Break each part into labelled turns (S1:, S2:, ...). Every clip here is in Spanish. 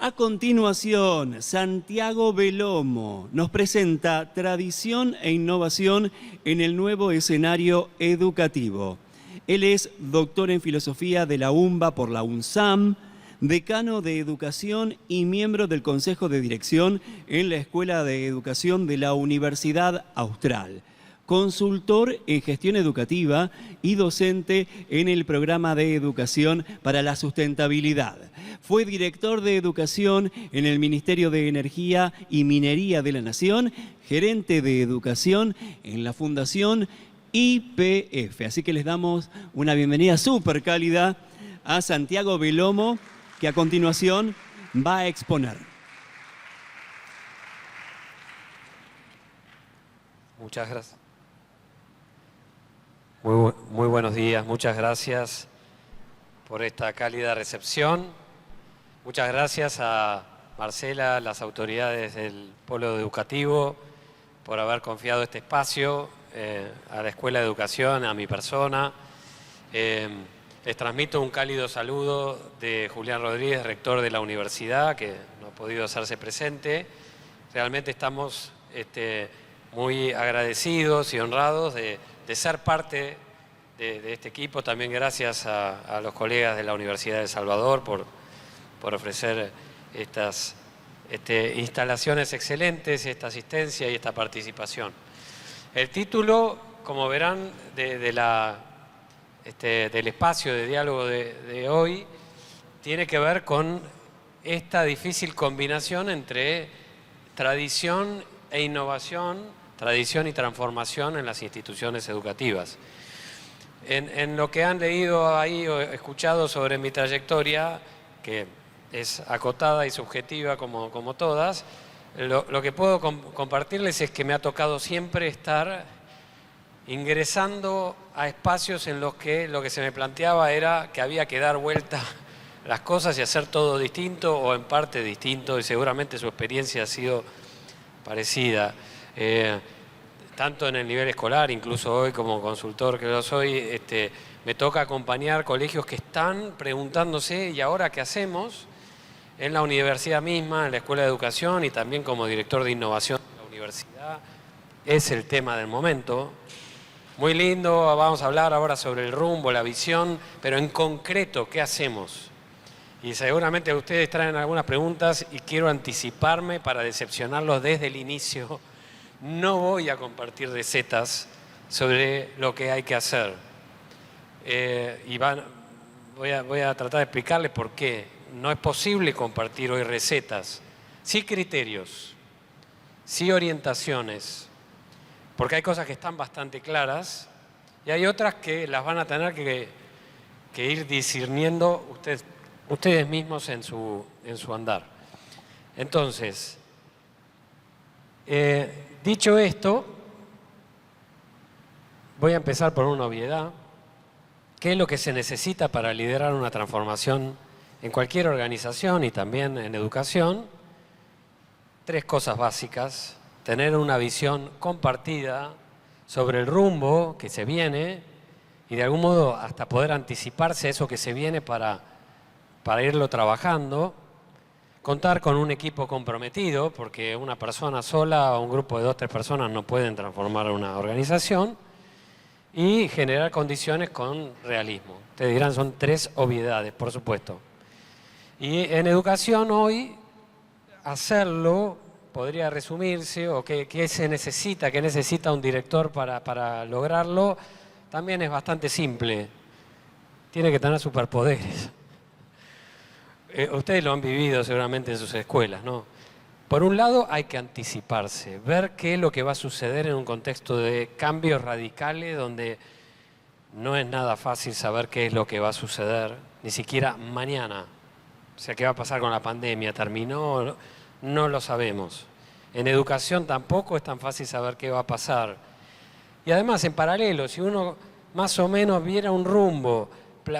S1: A continuación, Santiago Belomo nos presenta Tradición e Innovación en el nuevo escenario educativo. Él es doctor en Filosofía de la UMBA por la UNSAM, decano de Educación y miembro del Consejo de Dirección en la Escuela de Educación de la Universidad Austral. Consultor en gestión educativa y docente en el programa de educación para la sustentabilidad. Fue director de educación en el Ministerio de Energía y Minería de la Nación, gerente de educación en la Fundación YPF. Así que les damos una bienvenida súper cálida a Santiago Belomo, que a continuación va a exponer.
S2: Muchas gracias. Muy buenos días, muchas gracias por esta cálida recepción. Muchas gracias a Marcela, las autoridades del Polo Educativo, por haber confiado este espacio, a la Escuela de Educación, a mi persona. Les transmito un cálido saludo de Julián Rodríguez, rector de la universidad, que no ha podido hacerse presente. Realmente estamos muy agradecidos y honrados de ser parte de este equipo. También gracias a los colegas de la Universidad de El Salvador por ofrecer estas instalaciones excelentes, esta asistencia y esta participación. El título, como verán, del espacio de diálogo de hoy tiene que ver con esta difícil combinación entre tradición e innovación, tradición y transformación en las instituciones educativas. En lo que han leído ahí o escuchado sobre mi trayectoria, que es acotada y subjetiva como todas, lo que puedo compartirles es que me ha tocado siempre estar ingresando a espacios en los que lo que se me planteaba era que había que dar vuelta las cosas y hacer todo distinto o en parte distinto, y seguramente su experiencia ha sido parecida. Tanto en el nivel escolar, incluso hoy como consultor que lo soy, me toca acompañar colegios que están preguntándose ¿y ahora qué hacemos? En la universidad misma, en la Escuela de Educación y también como director de innovación de la universidad, es el tema del momento. Muy lindo, vamos a hablar ahora sobre el rumbo, la visión, pero en concreto, ¿qué hacemos? Y seguramente ustedes traen algunas preguntas y quiero anticiparme para decepcionarlos desde el inicio. No voy a compartir recetas sobre lo que hay que hacer. Voy a tratar de explicarles por qué. No es posible compartir hoy recetas. Sí criterios, sí orientaciones, porque hay cosas que están bastante claras y hay otras que las van a tener que ir discerniendo ustedes mismos en su andar. Entonces, dicho esto, voy a empezar por una obviedad. ¿Qué es lo que se necesita para liderar una transformación en cualquier organización y también en educación? 3 cosas básicas: tener una visión compartida sobre el rumbo que se viene y de algún modo hasta poder anticiparse a eso que se viene para irlo trabajando. Contar con un equipo comprometido, porque una persona sola o un grupo de 2 o 3 personas no pueden transformar una organización. Y generar condiciones con realismo. Ustedes dirán, son 3 obviedades, por supuesto. Y en educación hoy, hacerlo podría resumirse, o qué se necesita, qué necesita un director para lograrlo, también es bastante simple. Tiene que tener superpoderes. Ustedes lo han vivido seguramente en sus escuelas, ¿no? Por un lado hay que anticiparse, ver qué es lo que va a suceder en un contexto de cambios radicales donde no es nada fácil saber qué es lo que va a suceder, ni siquiera mañana. O sea, qué va a pasar con la pandemia, terminó, no lo sabemos. En educación tampoco es tan fácil saber qué va a pasar. Y además, en paralelo, si uno más o menos viera un rumbo,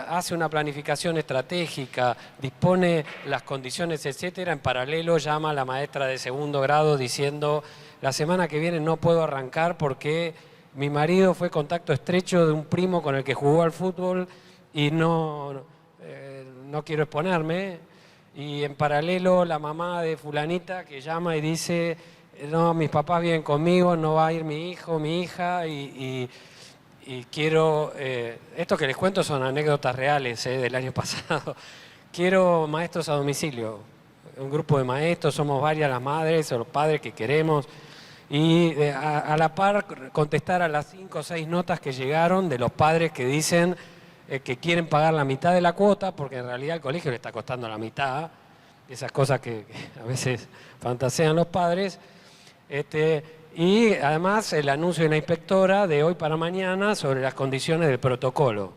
S2: hace una planificación estratégica, dispone las condiciones, etcétera, en paralelo llama a la maestra de 2º grado diciendo: la semana que viene no puedo arrancar porque mi marido fue contacto estrecho de un primo con el que jugó al fútbol y no quiero exponerme. y en paralelo la mamá de fulanita que llama y dice, no, mis papás viven conmigo, no va a ir mi hijo, mi hija, y quiero, esto que les cuento son anécdotas reales del año pasado, quiero maestros a domicilio, un grupo de maestros, somos varias las madres o los padres que queremos, y a la par contestar a las 5 o 6 notas que llegaron de los padres que dicen que quieren pagar la mitad de la cuota, porque en realidad el colegio le está costando la mitad, esas cosas que a veces fantasean los padres. Y además el anuncio de la inspectora de hoy para mañana sobre las condiciones del protocolo.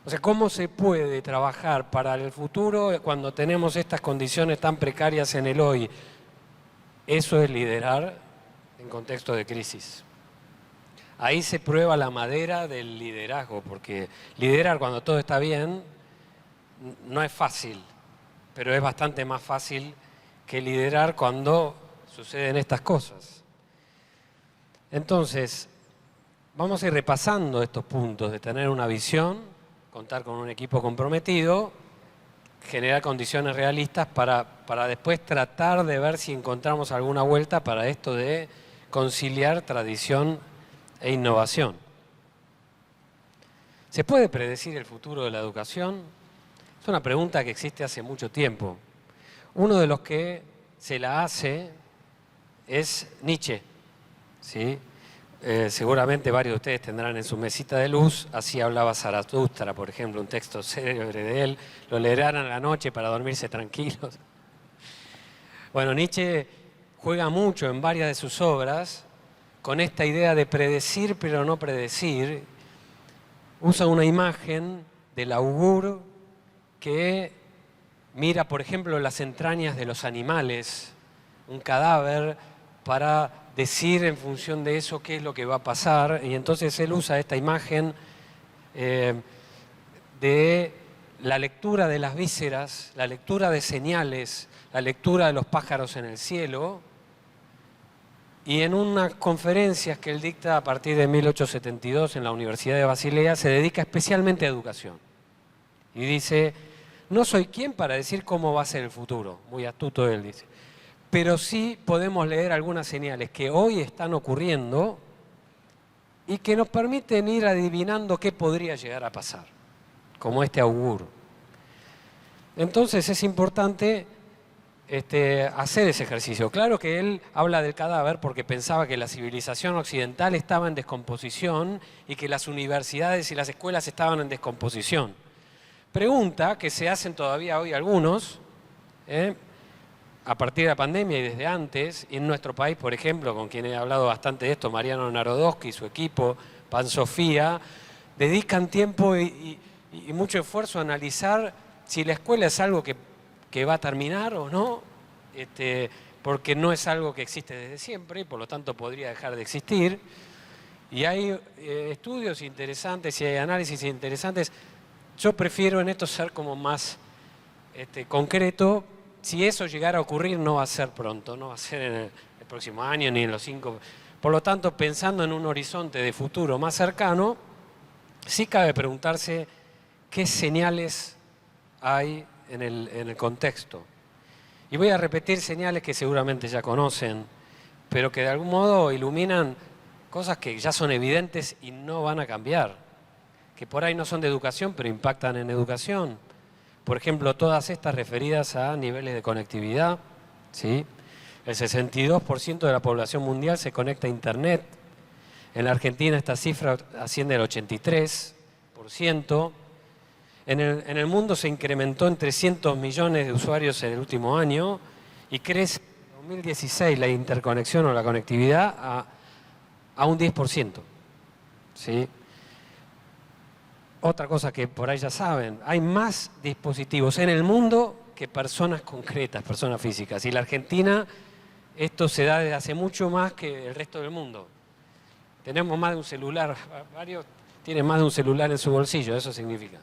S2: O sea, ¿cómo se puede trabajar para el futuro cuando tenemos estas condiciones tan precarias en el hoy? Eso es liderar en contexto de crisis. Ahí se prueba la madera del liderazgo, porque liderar cuando todo está bien no es fácil, pero es bastante más fácil que liderar cuando suceden estas cosas. Entonces, vamos a ir repasando estos puntos de tener una visión, contar con un equipo comprometido, generar condiciones realistas para después tratar de ver si encontramos alguna vuelta para esto de conciliar tradición e innovación. ¿Se puede predecir el futuro de la educación? Es una pregunta que existe hace mucho tiempo. Uno de los que se la hace es Nietzsche, ¿sí? Seguramente varios de ustedes tendrán en su mesita de luz, así hablaba Zaratustra, por ejemplo, un texto célebre de él, lo leerán a la noche para dormirse tranquilos. Bueno, Nietzsche juega mucho en varias de sus obras con esta idea de predecir pero no predecir. Usa una imagen del augur que mira, por ejemplo, las entrañas de los animales, un cadáver, para decir en función de eso qué es lo que va a pasar. Y entonces él usa esta imagen de la lectura de las vísceras, la lectura de señales, la lectura de los pájaros en el cielo. Y en unas conferencias que él dicta a partir de 1872 en la Universidad de Basilea, se dedica especialmente a educación. Y dice, no soy quien para decir cómo va a ser el futuro, muy astuto él dice, pero sí podemos leer algunas señales que hoy están ocurriendo y que nos permiten ir adivinando qué podría llegar a pasar, como este augur. Entonces es importante hacer ese ejercicio. Claro que él habla del cadáver porque pensaba que la civilización occidental estaba en descomposición y que las universidades y las escuelas estaban en descomposición. Pregunta que se hacen todavía hoy algunos, a partir de la pandemia y desde antes, y en nuestro país, por ejemplo, con quien he hablado bastante de esto, Mariano Narodowski y su equipo, Pan Sofía, dedican tiempo y mucho esfuerzo a analizar si la escuela es algo que va a terminar o no, porque no es algo que existe desde siempre y por lo tanto podría dejar de existir. Y hay estudios interesantes y hay análisis interesantes. Yo prefiero en esto ser como más concreto. Si eso llegara a ocurrir, no va a ser pronto, no va a ser en el próximo año ni en los 5. Por lo tanto, pensando en un horizonte de futuro más cercano, sí cabe preguntarse qué señales hay en el contexto. Y voy a repetir señales que seguramente ya conocen, pero que de algún modo iluminan cosas que ya son evidentes y no van a cambiar, que por ahí no son de educación, pero impactan en educación. Por ejemplo, todas estas referidas a niveles de conectividad, ¿sí? El 62% de la población mundial se conecta a Internet. En la Argentina esta cifra asciende al 83%. En el mundo se incrementó en 300 millones de usuarios en el último año y crece en 2016 la interconexión o la conectividad a un 10%. ¿Sí? Otra cosa que por ahí ya saben, hay más dispositivos en el mundo que personas concretas, personas físicas. Y en la Argentina esto se da desde hace mucho más que el resto del mundo. Tenemos más de un celular, varios tienen más de un celular en su bolsillo, eso significa.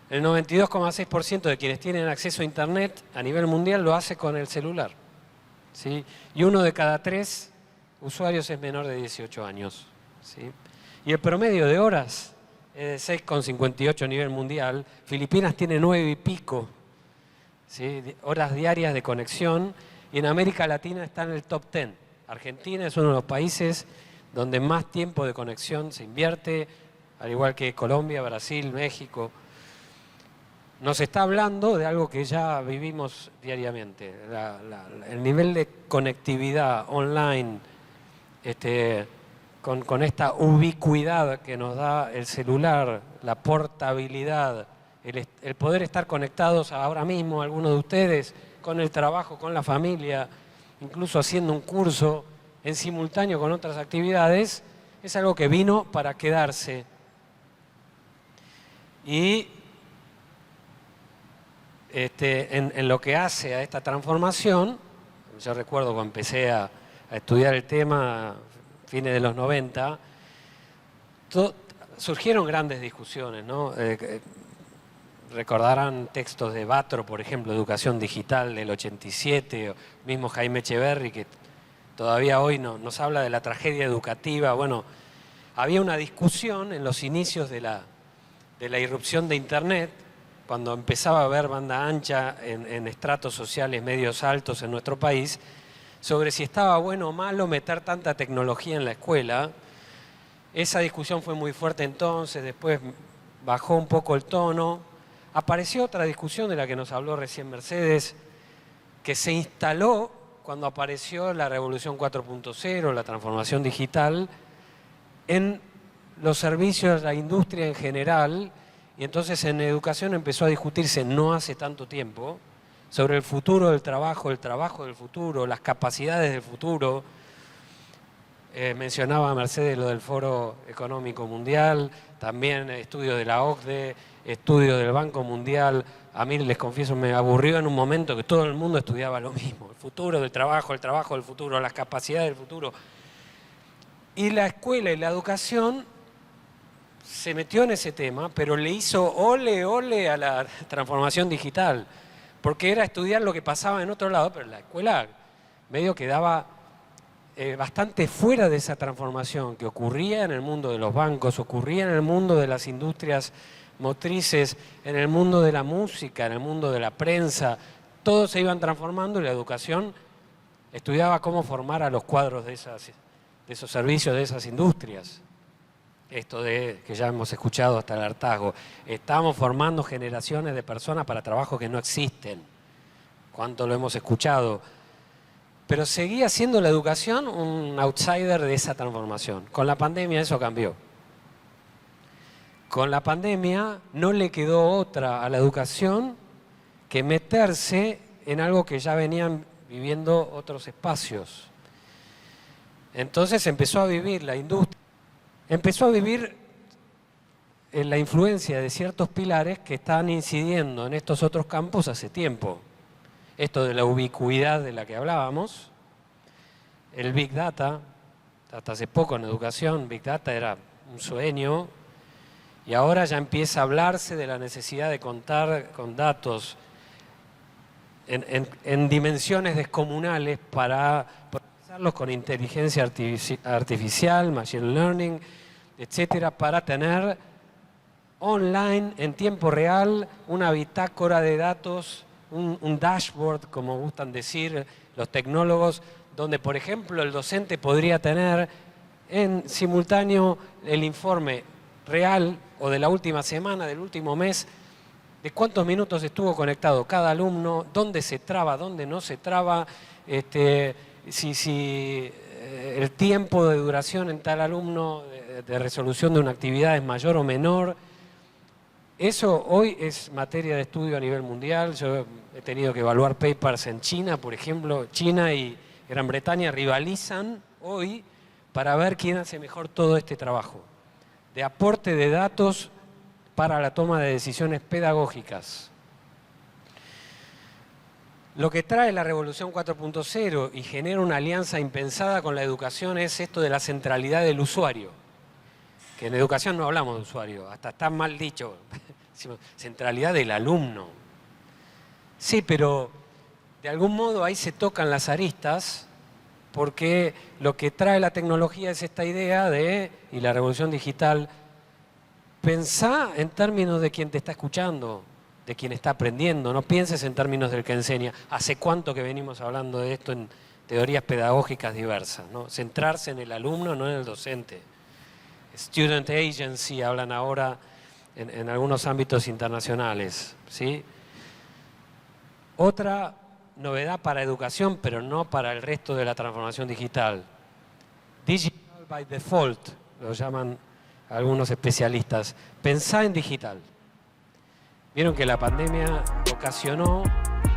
S2: El 92,6% de quienes tienen acceso a Internet a nivel mundial lo hace con el celular, ¿sí? Y 1 de cada 3 usuarios es menor de 18 años, ¿sí? Y el promedio de horas es de 6,58 a nivel mundial. Filipinas tiene 9 y pico. ¿sí? Horas diarias de conexión, y en América Latina está en el top 10. Argentina es uno de los países donde más tiempo de conexión se invierte, al igual que Colombia, Brasil, México. Nos está hablando de algo que ya vivimos diariamente, el nivel de conectividad online, con esta ubicuidad que nos da el celular, la portabilidad, el poder estar conectados ahora mismo, algunos de ustedes, con el trabajo, con la familia, incluso haciendo un curso en simultáneo con otras actividades, es algo que vino para quedarse. Y en lo que hace a esta transformación, yo recuerdo cuando empecé a estudiar el tema, fines de los 90, surgieron grandes discusiones, ¿no? Recordarán textos de Batro, por ejemplo, Educación Digital del 87, o mismo Jaime Echeverry, que todavía hoy nos habla de la tragedia educativa. Bueno, había una discusión en los inicios de la irrupción de Internet, cuando empezaba a haber banda ancha en estratos sociales medios altos en nuestro país, sobre si estaba bueno o malo meter tanta tecnología en la escuela. Esa discusión fue muy fuerte entonces, después bajó un poco el tono. Apareció otra discusión de la que nos habló recién Mercedes, que se instaló cuando apareció la revolución 4.0, la transformación digital, en los servicios, la industria en general. Y entonces en educación empezó a discutirse no hace tanto tiempo sobre el futuro del trabajo, el trabajo del futuro, las capacidades del futuro. Mencionaba Mercedes lo del Foro Económico Mundial, también estudios de la OCDE, estudios del Banco Mundial. A mí, les confieso, me aburrió en un momento que todo el mundo estudiaba lo mismo: el futuro del trabajo, el trabajo del futuro, las capacidades del futuro. Y la escuela y la educación se metió en ese tema, pero le hizo ole a la transformación digital, porque era estudiar lo que pasaba en otro lado, pero la escuela medio quedaba bastante fuera de esa transformación que ocurría en el mundo de los bancos, ocurría en el mundo de las industrias motrices, en el mundo de la música, en el mundo de la prensa. Todos se iban transformando y la educación estudiaba cómo formar a los cuadros de esos servicios, de esas industrias. Esto que ya hemos escuchado hasta el hartazgo. Estamos formando generaciones de personas para trabajos que no existen. ¿Cuánto lo hemos escuchado? Pero seguía siendo la educación un outsider de esa transformación. Con la pandemia eso cambió. Con la pandemia no le quedó otra a la educación que meterse en algo que ya venían viviendo otros espacios. Entonces empezó a vivir la industria, empezó a vivir la influencia de ciertos pilares que estaban incidiendo en estos otros campos hace tiempo. Esto de la ubicuidad de la que hablábamos, el Big Data, hasta hace poco en educación, Big Data era un sueño, y ahora ya empieza a hablarse de la necesidad de contar con datos en dimensiones descomunales para procesarlos con inteligencia artificial, machine learning, etcétera, para tener online, en tiempo real, una bitácora de datos, un dashboard, como gustan decir los tecnólogos, donde, por ejemplo, el docente podría tener en simultáneo el informe real o de la última semana, del último mes, de cuántos minutos estuvo conectado cada alumno, dónde se traba, dónde no se traba, si el tiempo de duración en tal alumno de resolución de una actividad es mayor o menor. Eso hoy es materia de estudio a nivel mundial. Yo he tenido que evaluar papers en China, por ejemplo. China y Gran Bretaña rivalizan hoy para ver quién hace mejor todo este trabajo de aporte de datos para la toma de decisiones pedagógicas. Lo que trae la revolución 4.0 y genera una alianza impensada con la educación es esto de la centralidad del usuario. Que en educación no hablamos de usuario, hasta está mal dicho. Centralidad del alumno. Sí, pero de algún modo ahí se tocan las aristas, porque lo que trae la tecnología es esta idea y la revolución digital, pensá en términos de quien te está escuchando. de quien está aprendiendo. No pienses en términos del que enseña. ¿Hace cuánto que venimos hablando de esto en teorías pedagógicas diversas, ¿no? Centrarse en el alumno, no en el docente. Student agency hablan ahora en algunos ámbitos internacionales, ¿sí? Otra novedad para educación, pero no para el resto de la transformación digital. Digital by default, lo llaman algunos especialistas. Pensá en digital. Vieron que la pandemia ocasionó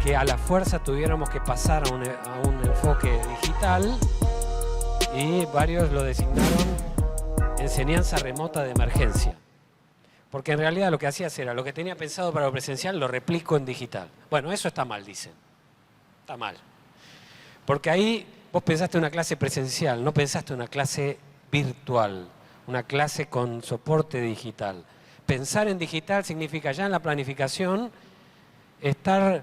S2: que a la fuerza tuviéramos que pasar a un enfoque digital y varios lo designaron enseñanza remota de emergencia. Porque en realidad lo que hacías era, lo que tenía pensado para lo presencial lo replico en digital. Bueno, eso está mal, dicen. Está mal. Porque ahí vos pensaste una clase presencial, no pensaste una clase virtual, una clase con soporte digital. Pensar en digital significa ya en la planificación estar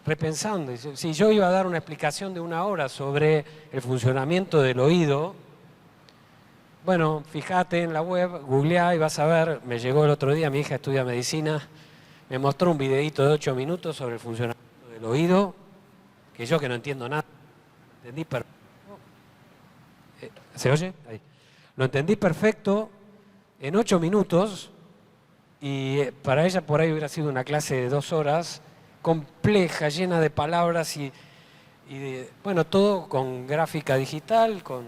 S2: repensando. Si yo iba a dar una explicación de 1 hora sobre el funcionamiento del oído, bueno, fíjate en la web, googleá y vas a ver, me llegó el otro día, mi hija estudia medicina, me mostró un videíto de 8 minutos sobre el funcionamiento del oído, que yo que no entiendo nada, entendí perfecto. ¿Se oye? Ahí. Lo entendí perfecto en 8 minutos y para ella por ahí hubiera sido una clase de 2 horas, compleja, llena de palabras y bueno, todo con gráfica digital, con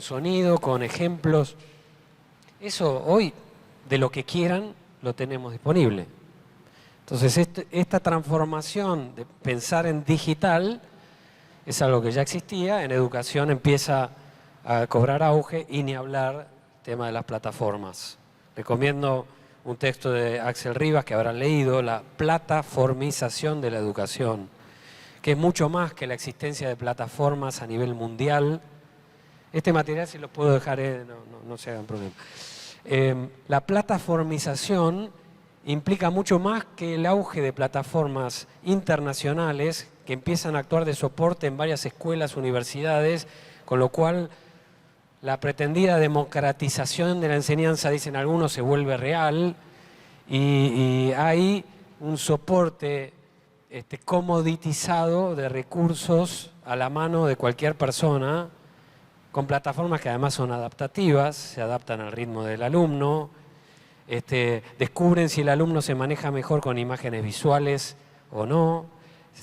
S2: sonido, con ejemplos. Eso hoy, de lo que quieran, lo tenemos disponible. Entonces, esta transformación de pensar en digital es algo que ya existía, en educación empieza a cobrar auge y ni hablar del tema de las plataformas. Recomiendo un texto de Axel Rivas que habrán leído, La plataformización de la educación, que es mucho más que la existencia de plataformas a nivel mundial. Este material, si lo puedo dejar, no se hagan problema. La plataformización implica mucho más que el auge de plataformas internacionales que empiezan a actuar de soporte en varias escuelas, universidades, con lo cual la pretendida democratización de la enseñanza, dicen algunos, se vuelve real y hay un soporte comoditizado de recursos a la mano de cualquier persona, con plataformas que además son adaptativas, se adaptan al ritmo del alumno, descubren si el alumno se maneja mejor con imágenes visuales o no,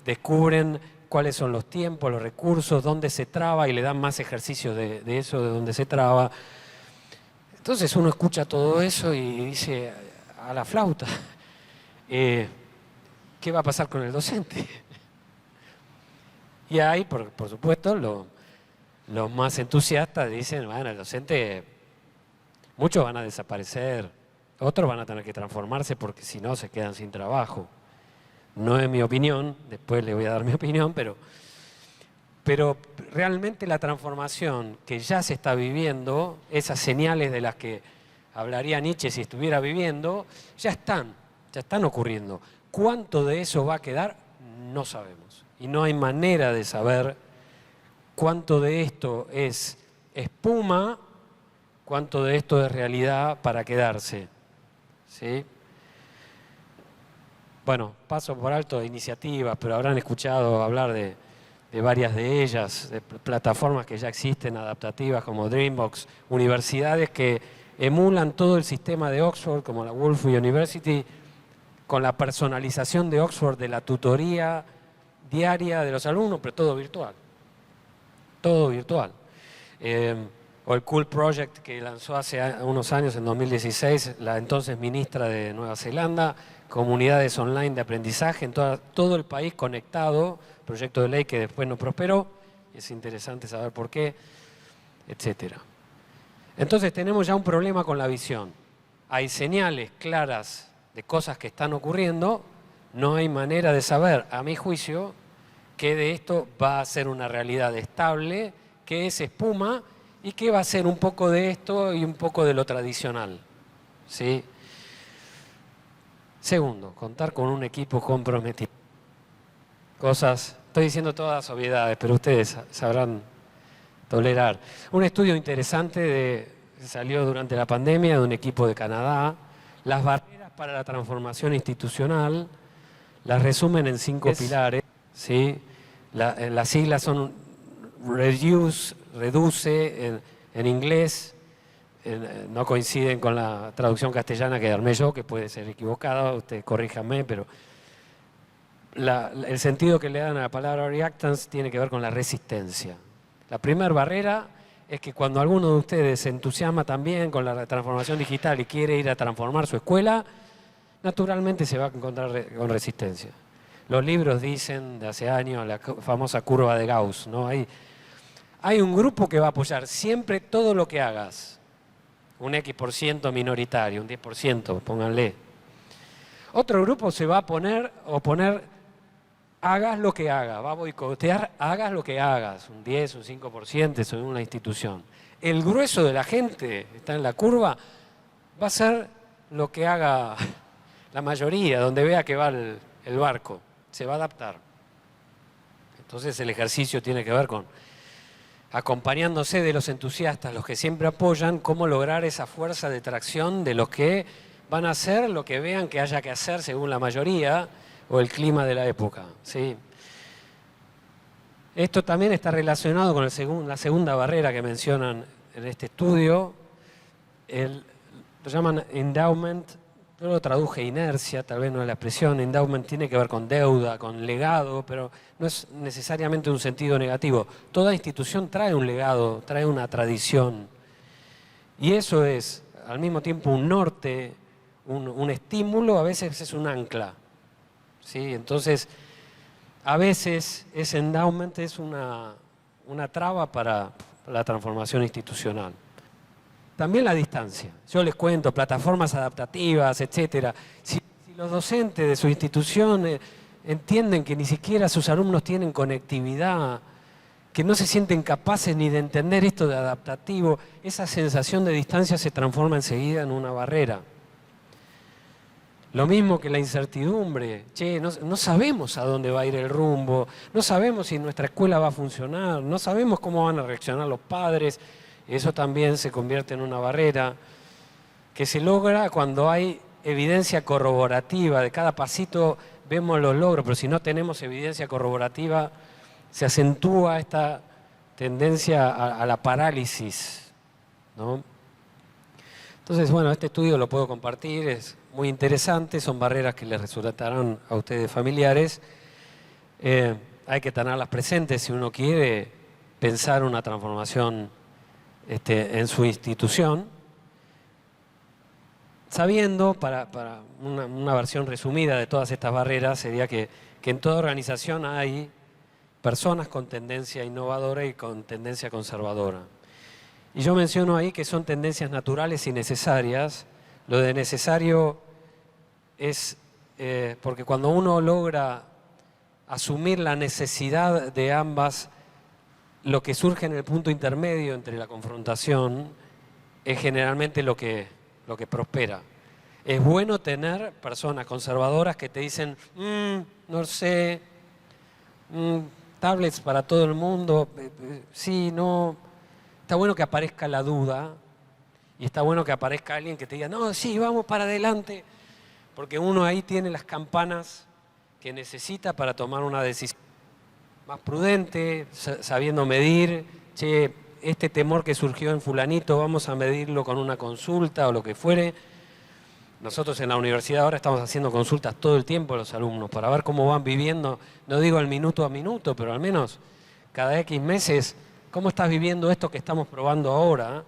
S2: descubren cuáles son los tiempos, los recursos, dónde se traba y le dan más ejercicios de eso, de dónde se traba. Entonces uno escucha todo eso y dice, a la flauta, ¿qué va a pasar con el docente? Y ahí, por supuesto, los más entusiastas dicen, bueno, el docente, muchos van a desaparecer, otros van a tener que transformarse porque si no se quedan sin trabajo. No es mi opinión, después le voy a dar mi opinión, pero realmente la transformación que ya se está viviendo, esas señales de las que hablaría Nietzsche si estuviera viviendo, ya están ocurriendo. ¿Cuánto de eso va a quedar? No sabemos. Y no hay manera de saber cuánto de esto es espuma, cuánto de esto es realidad para quedarse. ¿Sí? Bueno, paso por alto iniciativas, pero habrán escuchado hablar de varias de ellas, de plataformas que ya existen, adaptativas como Dreambox, universidades que emulan todo el sistema de Oxford, como la Wolf University, con la personalización de Oxford, de la tutoría diaria de los alumnos, pero todo virtual. Todo virtual. O el Cool Project que lanzó hace unos años, en 2016, la entonces ministra de Nueva Zelanda, comunidades online de aprendizaje en todo el país conectado, proyecto de ley que después no prosperó, es interesante saber por qué, etcétera. Entonces tenemos ya un problema con la visión. Hay señales claras de cosas que están ocurriendo, no hay manera de saber, a mi juicio, que de esto va a ser una realidad estable, que es espuma y que va a ser un poco de esto y un poco de lo tradicional, ¿sí? Segundo, contar con un equipo comprometido. Estoy diciendo todas obviedades, pero ustedes sabrán tolerar. Un estudio interesante salió durante la pandemia de un equipo de Canadá, las barreras para la transformación institucional, las resumen en 5 pilares, ¿sí? Las siglas son reduce en inglés, no coinciden con la traducción castellana que armé yo, que puede ser equivocada, usted corríjame, pero el sentido que le dan a la palabra reactance tiene que ver con la resistencia. La primera barrera es que cuando alguno de ustedes se entusiasma también con la transformación digital y quiere ir a transformar su escuela, naturalmente se va a encontrar con resistencia. Los libros dicen de hace años la famosa curva de Gauss, ¿no? Hay un grupo que va a apoyar siempre todo lo que hagas. Un X% minoritario, un 10%, pónganle. Otro grupo se va a oponer, hagas lo que hagas, va a boicotear, hagas lo que hagas, un 10, un 5% sobre una institución. El grueso de la gente, está en la curva, va a ser lo que haga la mayoría, donde vea que va el barco, se va a adaptar. Entonces el ejercicio tiene que ver con acompañándose de los entusiastas, los que siempre apoyan, cómo lograr esa fuerza de tracción de los que van a hacer lo que vean que haya que hacer según la mayoría o el clima de la época, ¿sí? Esto también está relacionado con la segunda barrera que mencionan en este estudio, lo llaman endowment. Yo lo traduje inercia, tal vez no es la expresión. Endowment tiene que ver con deuda, con legado, pero no es necesariamente un sentido negativo. Toda institución trae un legado, trae una tradición. Y eso es al mismo tiempo un norte, un estímulo, a veces es un ancla, ¿sí? Entonces, a veces ese endowment es una traba para la transformación institucional. También la distancia. Yo les cuento, plataformas adaptativas, etcétera. Si los docentes de su institución entienden que ni siquiera sus alumnos tienen conectividad, que no se sienten capaces ni de entender esto de adaptativo, esa sensación de distancia se transforma enseguida en una barrera. Lo mismo que la incertidumbre. Che, no sabemos a dónde va a ir el rumbo, no sabemos si nuestra escuela va a funcionar, no sabemos cómo van a reaccionar los padres. Eso también se convierte en una barrera que se logra cuando hay evidencia corroborativa. De cada pasito vemos los logros, pero si no tenemos evidencia corroborativa, se acentúa esta tendencia a la parálisis, ¿no? Entonces, bueno, este estudio lo puedo compartir, es muy interesante, son barreras que les resultarán a ustedes familiares. Hay que tenerlas presentes si uno quiere pensar una transformación en su institución, sabiendo, para una versión resumida de todas estas barreras, sería que en toda organización hay personas con tendencia innovadora y con tendencia conservadora. Y yo menciono ahí que son tendencias naturales y necesarias. Lo de necesario es porque cuando uno logra asumir la necesidad de ambas, lo que surge en el punto intermedio entre la confrontación es generalmente lo que prospera. Es bueno tener personas conservadoras que te dicen, no sé, tablets para todo el mundo, sí, no. Está bueno que aparezca la duda y está bueno que aparezca alguien que te diga, no, sí, vamos para adelante, porque uno ahí tiene las campanas que necesita para tomar una decisión más prudente, sabiendo medir, che, este temor que surgió en fulanito, vamos a medirlo con una consulta o lo que fuere. Nosotros en la universidad ahora estamos haciendo consultas todo el tiempo a los alumnos para ver cómo van viviendo, no digo al minuto a minuto, pero al menos cada X meses, cómo estás viviendo esto que estamos probando ahora,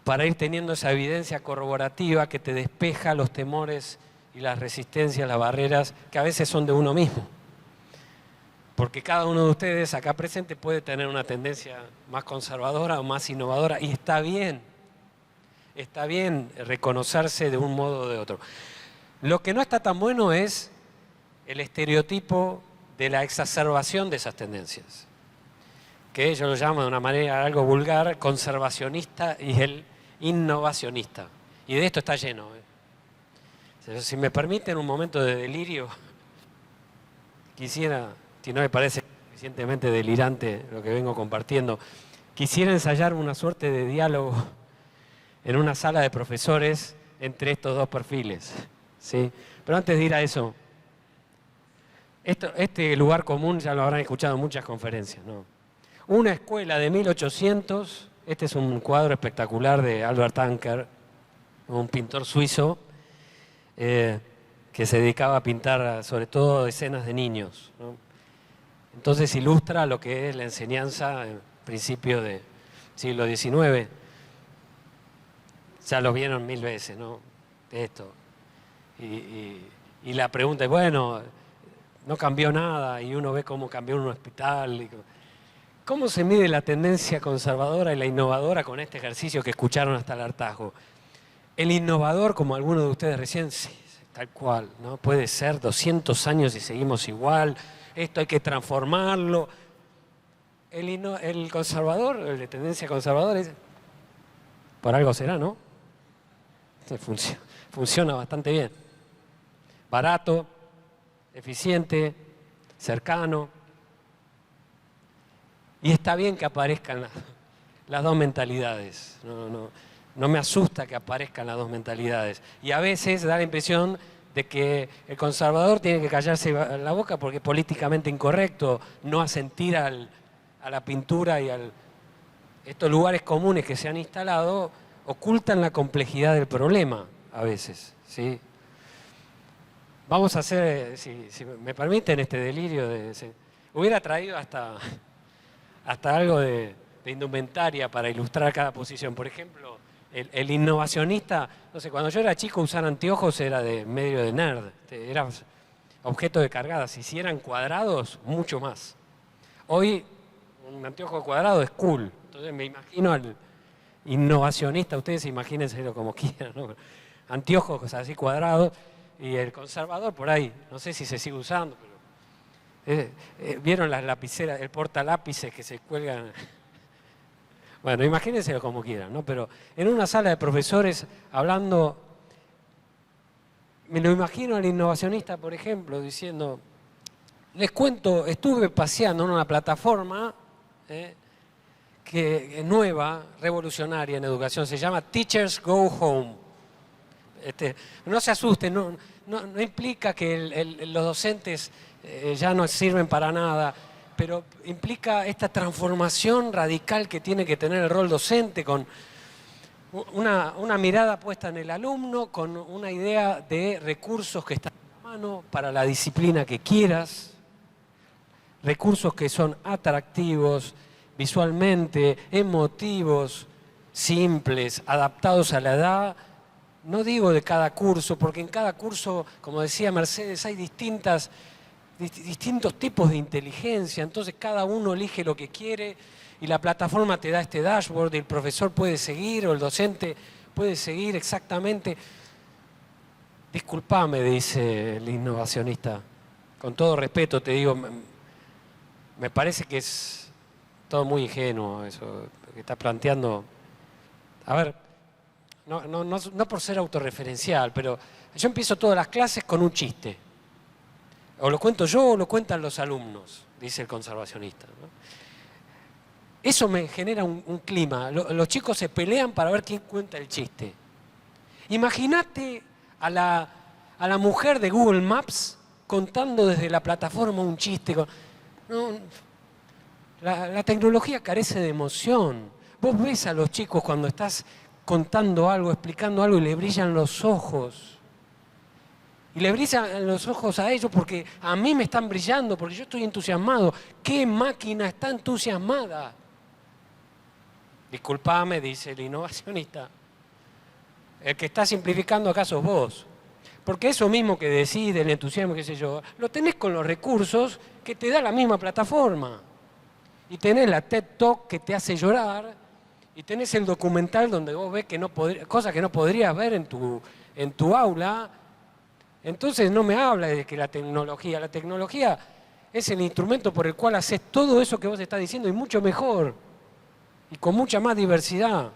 S2: para ir teniendo esa evidencia corroborativa que te despeja los temores y las resistencias, las barreras, que a veces son de uno mismo. Porque cada uno de ustedes acá presente puede tener una tendencia más conservadora o más innovadora, y está bien reconocerse de un modo o de otro. Lo que no está tan bueno es el estereotipo de la exacerbación de esas tendencias, que yo lo llamo de una manera algo vulgar, conservacionista y el innovacionista. Y de esto está lleno. Si me permiten un momento de delirio, quisiera, si no me parece suficientemente delirante lo que vengo compartiendo, quisiera ensayar una suerte de diálogo en una sala de profesores entre estos dos perfiles, ¿sí? Pero antes de ir a eso, este lugar común ya lo habrán escuchado en muchas conferencias, ¿no? Una escuela de 1800, este es un cuadro espectacular de Albert Anker, un pintor suizo que se dedicaba a pintar sobre todo escenas de niños, ¿no? Entonces ilustra lo que es la enseñanza en principio del siglo XIX. Ya lo vieron 1000 veces, ¿no? Esto. Y la pregunta es, bueno, no cambió nada y uno ve cómo cambió un hospital. ¿Cómo se mide la tendencia conservadora y la innovadora con este ejercicio que escucharon hasta el hartazgo? El innovador, como algunos de ustedes recién, sí, tal cual, ¿no? Puede ser 200 años y seguimos igual, esto hay que transformarlo. El conservador, el de tendencia conservadora, por algo será, ¿no? Funciona bastante bien. Barato, eficiente, cercano. Y está bien que aparezcan las dos mentalidades. No me asusta que aparezcan las dos mentalidades. Y a veces da la impresión de que el conservador tiene que callarse la boca porque es políticamente incorrecto no asentir a la pintura y estos lugares comunes que se han instalado ocultan la complejidad del problema a veces, ¿sí? Vamos a hacer, si me permiten este delirio, hubiera traído hasta algo de indumentaria para ilustrar cada posición. Por ejemplo, el innovacionista, no sé, cuando yo era chico usar anteojos era de medio de nerd, era objeto de cargadas, y si eran cuadrados, mucho más. Hoy un anteojo cuadrado es cool, entonces me imagino al innovacionista, ustedes imagínenselo como quieran, ¿no? Anteojos así cuadrados, y el conservador por ahí, no sé si se sigue usando, pero ¿vieron las lapiceras, el portalápices que se cuelgan? Bueno, imagínenselo como quieran, ¿no? Pero en una sala de profesores hablando, me lo imagino al innovacionista, por ejemplo, diciendo, les cuento, estuve paseando en una plataforma que es nueva, revolucionaria en educación, se llama Teachers Go Home. No se asusten, no implica que los docentes ya no sirven para nada, pero implica esta transformación radical que tiene que tener el rol docente, con una mirada puesta en el alumno, con una idea de recursos que están a mano para la disciplina que quieras, recursos que son atractivos visualmente, emotivos, simples, adaptados a la edad. No digo de cada curso, porque en cada curso, como decía Mercedes, hay distintos tipos de inteligencia, entonces cada uno elige lo que quiere y la plataforma te da este dashboard y el profesor puede seguir o el docente puede seguir exactamente. Disculpame, dice el innovacionista, con todo respeto te digo, me parece que es todo muy ingenuo eso que está planteando. A ver, no por ser autorreferencial, pero yo empiezo todas las clases con un chiste. O lo cuento yo o lo cuentan los alumnos, dice el conservacionista, ¿no? Eso me genera un clima. Los chicos se pelean para ver quién cuenta el chiste. Imagínate a la mujer de Google Maps contando desde la plataforma un chiste. La tecnología carece de emoción. Vos ves a los chicos cuando estás contando algo, explicando algo y le brillan los ojos. Y le brillan los ojos a ellos porque a mí me están brillando, porque yo estoy entusiasmado. ¿Qué máquina está entusiasmada? Disculpame, dice el innovacionista. El que está simplificando acá sos vos. Porque eso mismo que decís del entusiasmo, qué sé yo, lo tenés con los recursos que te da la misma plataforma. Y tenés la TED Talk que te hace llorar, y tenés el documental donde vos ves que cosas que no podrías ver en tu aula. Entonces no me habla de que la tecnología es el instrumento por el cual haces todo eso que vos estás diciendo y mucho mejor, y con mucha más diversidad.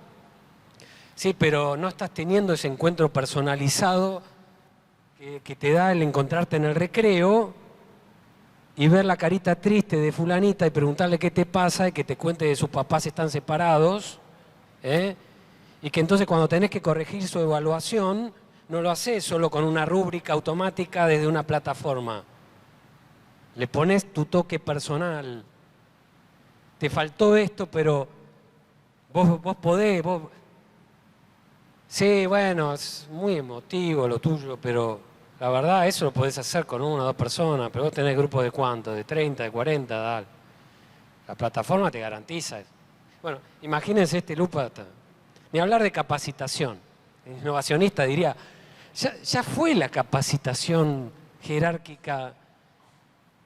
S2: Sí, pero no estás teniendo ese encuentro personalizado que te da el encontrarte en el recreo y ver la carita triste de fulanita y preguntarle qué te pasa y que te cuente que sus papás están separados, y que entonces cuando tenés que corregir su evaluación, no lo haces solo con una rúbrica automática desde una plataforma. Le pones tu toque personal. Te faltó esto, pero vos podés. Sí, bueno, es muy emotivo lo tuyo, pero la verdad eso lo podés hacer con una o dos personas, pero vos tenés grupos de cuánto, de 30, de 40, dale. La plataforma te garantiza eso. Bueno, imagínense este lupa, ni hablar de capacitación. El innovacionista diría, ya fue la capacitación jerárquica,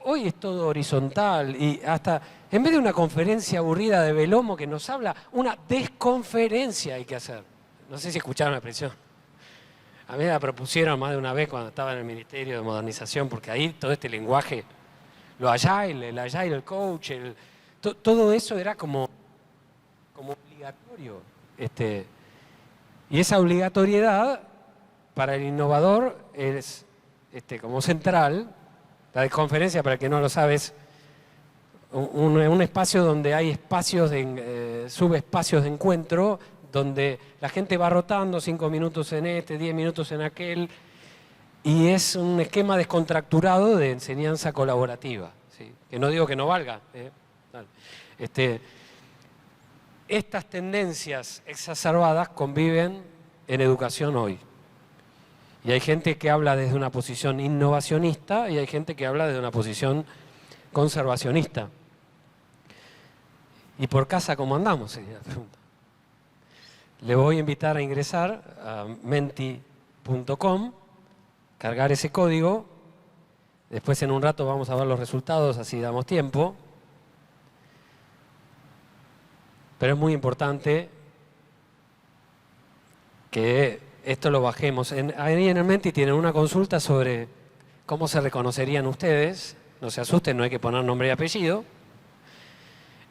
S2: hoy es todo horizontal y hasta, en vez de una conferencia aburrida de Belomo que nos habla, una desconferencia hay que hacer. No sé si escucharon la expresión. A mí me la propusieron más de una vez cuando estaba en el Ministerio de Modernización, porque ahí todo este lenguaje, lo agile, el coach, todo eso era como obligatorio. Y esa obligatoriedad para el innovador es como central. La desconferencia, para el que no lo sabe, es un espacio donde hay subespacios de encuentro, donde la gente va rotando 5 minutos en 10 minutos en aquel, y es un esquema descontracturado de enseñanza colaborativa, ¿sí? Que no digo que no valga. Estas tendencias exacerbadas conviven en educación hoy. Y hay gente que habla desde una posición innovacionista y hay gente que habla desde una posición conservacionista. ¿Y por casa cómo andamos? Sería la pregunta. Le voy a invitar a ingresar a menti.com, cargar ese código. Después en un rato vamos a ver los resultados, así damos tiempo. Pero es muy importante que esto lo bajemos. Ahí en el Menti tienen una consulta sobre cómo se reconocerían ustedes. No se asusten, no hay que poner nombre y apellido.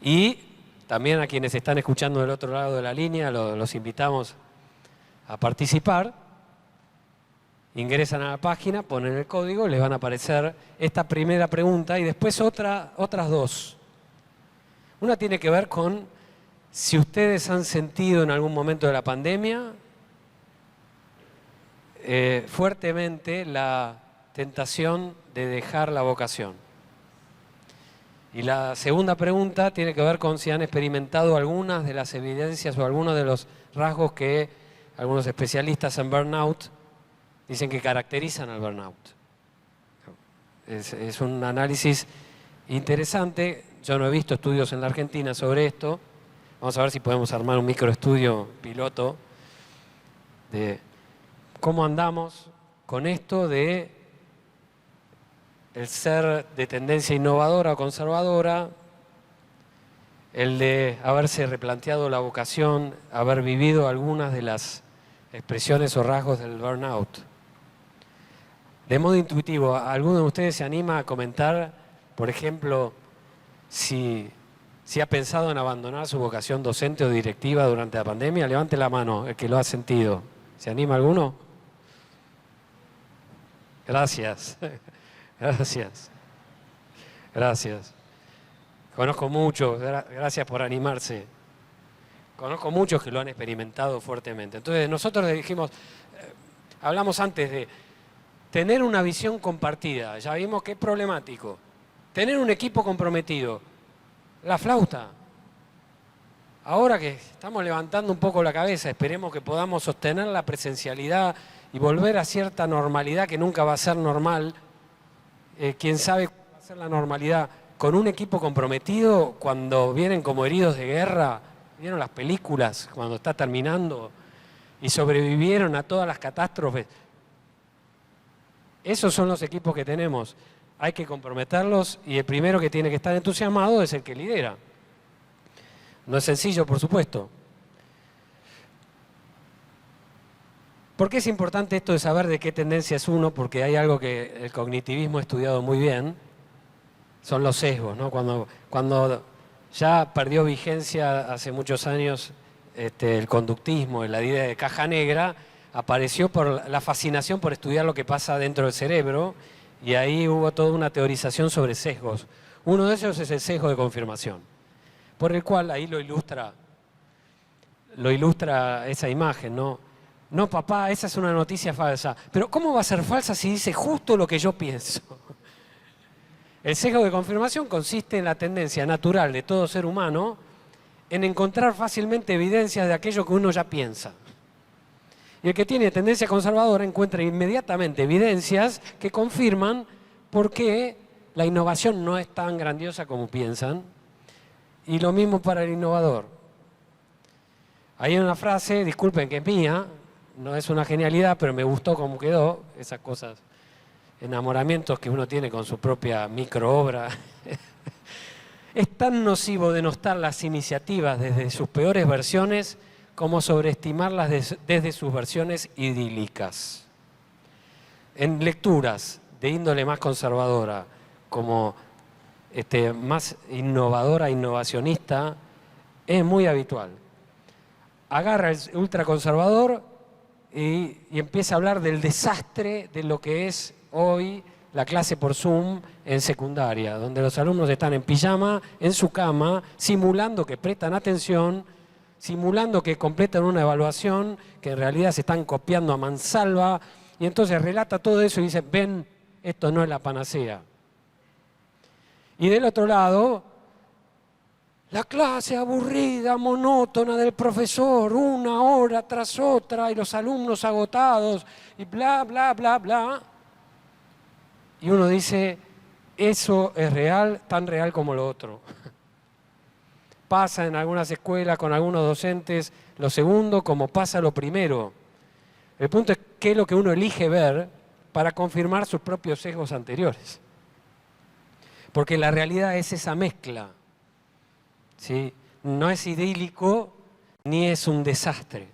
S2: Y también a quienes están escuchando del otro lado de la línea, los invitamos a participar. Ingresan a la página, ponen el código, les van a aparecer esta primera pregunta y después otras dos. Una tiene que ver con si ustedes han sentido en algún momento de la pandemia fuertemente la tentación de dejar la vocación. Y la segunda pregunta tiene que ver con si han experimentado algunas de las evidencias o algunos de los rasgos que algunos especialistas en burnout dicen que caracterizan al burnout. Es un análisis interesante. Yo no he visto estudios en la Argentina sobre esto. Vamos a ver si podemos armar un microestudio piloto de cómo andamos con esto de el ser de tendencia innovadora o conservadora, el de haberse replanteado la vocación, haber vivido algunas de las expresiones o rasgos del burnout. De modo intuitivo, ¿alguno de ustedes se anima a comentar, por ejemplo, si ha pensado en abandonar su vocación docente o directiva durante la pandemia? Levante la mano el que lo ha sentido. ¿Se anima alguno? Gracias. Gracias. Conozco muchos, gracias por animarse. Conozco muchos que lo han experimentado fuertemente. Entonces nosotros le dijimos, hablamos antes de tener una visión compartida. Ya vimos que es problemático. Tener un equipo comprometido. La flauta. Ahora que estamos levantando un poco la cabeza, esperemos que podamos sostener la presencialidad y volver a cierta normalidad que nunca va a ser normal. Quién sabe cuál va a ser la normalidad. Con un equipo comprometido, cuando vienen como heridos de guerra, vieron las películas cuando está terminando y sobrevivieron a todas las catástrofes. Esos son los equipos que tenemos. Hay que comprometerlos y el primero que tiene que estar entusiasmado es el que lidera. No es sencillo, por supuesto. ¿Por qué es importante esto de saber de qué tendencia es uno? Porque hay algo que el cognitivismo ha estudiado muy bien, son los sesgos, ¿no? Cuando ya perdió vigencia hace muchos años el conductismo, la idea de caja negra, apareció por la fascinación por estudiar lo que pasa dentro del cerebro y ahí hubo toda una teorización sobre sesgos. Uno de ellos es el sesgo de confirmación, por el cual, ahí lo ilustra, lo ilustra esa imagen, ¿no? No, papá, esa es una noticia falsa. Pero ¿cómo va a ser falsa si dice justo lo que yo pienso? El sesgo de confirmación consiste en la tendencia natural de todo ser humano en encontrar fácilmente evidencias de aquello que uno ya piensa. Y el que tiene tendencia conservadora encuentra inmediatamente evidencias que confirman por qué la innovación no es tan grandiosa como piensan. Y lo mismo para el innovador. Hay una frase, disculpen que es mía, no es una genialidad, pero me gustó cómo quedó, esas cosas, enamoramientos que uno tiene con su propia microobra. Es tan nocivo denostar las iniciativas desde sus peores versiones como sobreestimarlas desde sus versiones idílicas. En lecturas de índole más conservadora, como más innovadora, innovacionista, es muy habitual. Agarra el ultraconservador y empieza a hablar del desastre de lo que es hoy la clase por Zoom en secundaria, donde los alumnos están en pijama, en su cama, simulando que prestan atención, simulando que completan una evaluación, que en realidad se están copiando a mansalva, y entonces relata todo eso y dice, ven, esto no es la panacea. Y del otro lado, la clase aburrida, monótona del profesor, una hora tras otra, y los alumnos agotados, y bla, bla, bla, bla. Y uno dice, eso es real, tan real como lo otro. Pasa en algunas escuelas con algunos docentes lo segundo como pasa lo primero. El punto es qué es lo que uno elige ver para confirmar sus propios sesgos anteriores. Porque la realidad es esa mezcla, ¿sí? No es idílico ni es un desastre.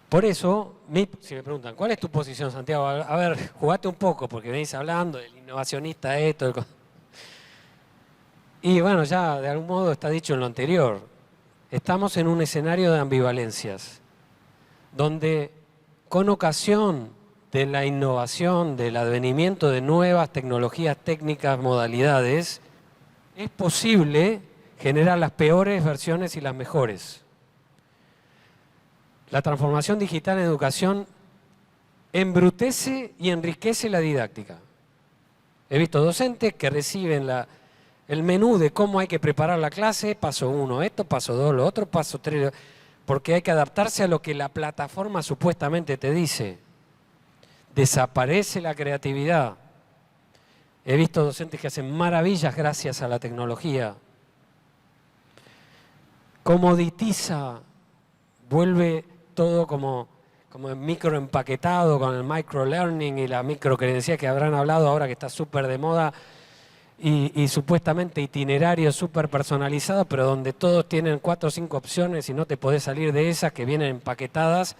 S2: Por eso, si me preguntan, ¿cuál es tu posición, Santiago? A ver, jugate un poco, porque venís hablando del innovacionista esto. Y bueno, ya de algún modo está dicho en lo anterior. Estamos en un escenario de ambivalencias, donde con ocasión de la innovación, del advenimiento de nuevas tecnologías, técnicas, modalidades, es posible generar las peores versiones y las mejores. La transformación digital en educación embrutece y enriquece la didáctica. He visto docentes que reciben el menú de cómo hay que preparar la clase, paso 1 esto, paso 2 lo otro, paso 3, porque hay que adaptarse a lo que la plataforma supuestamente te dice. Desaparece la creatividad. He visto docentes que hacen maravillas gracias a la tecnología. Comoditiza, vuelve todo como microempaquetado con el microlearning y la microcredencial que habrán hablado ahora que está súper de moda y supuestamente itinerarios súper personalizados, pero donde todos tienen 4 o 5 opciones y no te podés salir de esas que vienen empaquetadas,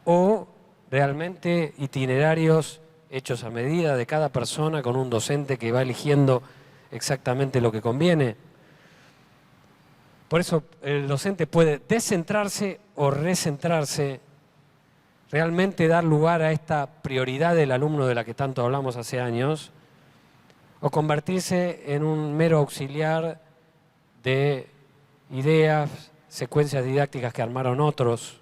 S2: o realmente itinerarios hechos a medida de cada persona con un docente que va eligiendo exactamente lo que conviene. Por eso el docente puede descentrarse o recentrarse, realmente dar lugar a esta prioridad del alumno de la que tanto hablamos hace años, o convertirse en un mero auxiliar de ideas, secuencias didácticas que armaron otros.